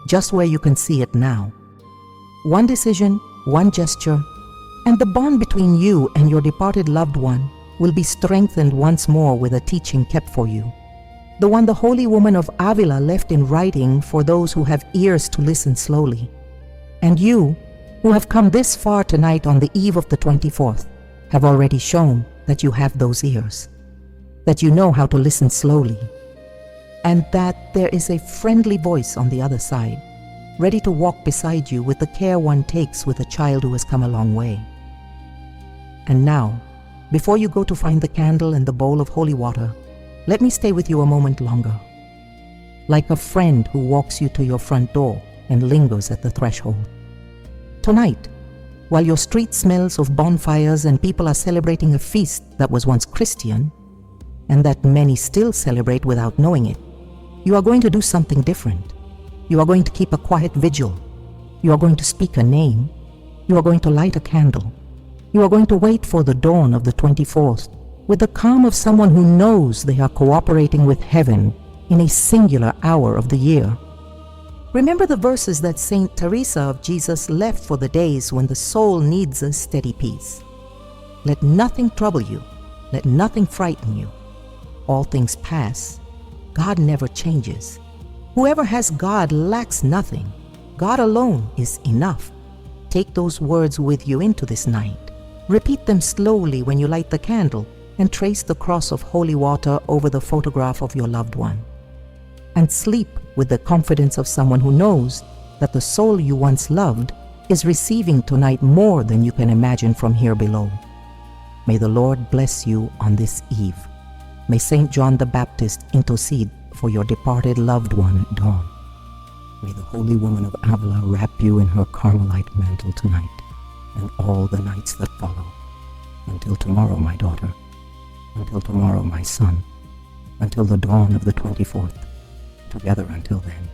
just where you can see it now. One decision, one gesture, and the bond between you and your departed loved one will be strengthened once more with a teaching kept for you, the one the holy woman of Avila left in writing for those who have ears to listen slowly. And you, who have come this far tonight on the eve of the 24th, have already shown that you have those ears, that you know how to listen slowly, and that there is a friendly voice on the other side, ready to walk beside you with the care one takes with a child who has come a long way. And now, before you go to find the candle and the bowl of holy water, let me stay with you a moment longer, like a friend who walks you to your front door and lingers at the threshold. Tonight, while your street smells of bonfires and people are celebrating a feast that was once Christian, and that many still celebrate without knowing it, you are going to do something different. You are going to keep a quiet vigil. You are going to speak a name. You are going to light a candle. You are going to wait for the dawn of the 24th with the calm of someone who knows they are cooperating with heaven in a singular hour of the year. Remember the verses that Saint Teresa of Jesus left for the days when the soul needs a steady peace. Let nothing trouble you. Let nothing frighten you. All things pass. God never changes. Whoever has God lacks nothing. God alone is enough. Take those words with you into this night. Repeat them slowly when you light the candle and trace the cross of holy water over the photograph of your loved one. And sleep with the confidence of someone who knows that the soul you once loved is receiving tonight more than you can imagine from here below. May the Lord bless you on this eve. May Saint John the Baptist intercede for your departed loved one at dawn. May the Holy Woman of Avila wrap you in her Carmelite mantle tonight and all the nights that follow. Until tomorrow, my daughter. Until tomorrow, my son. Until the dawn of the 24th. Together until then.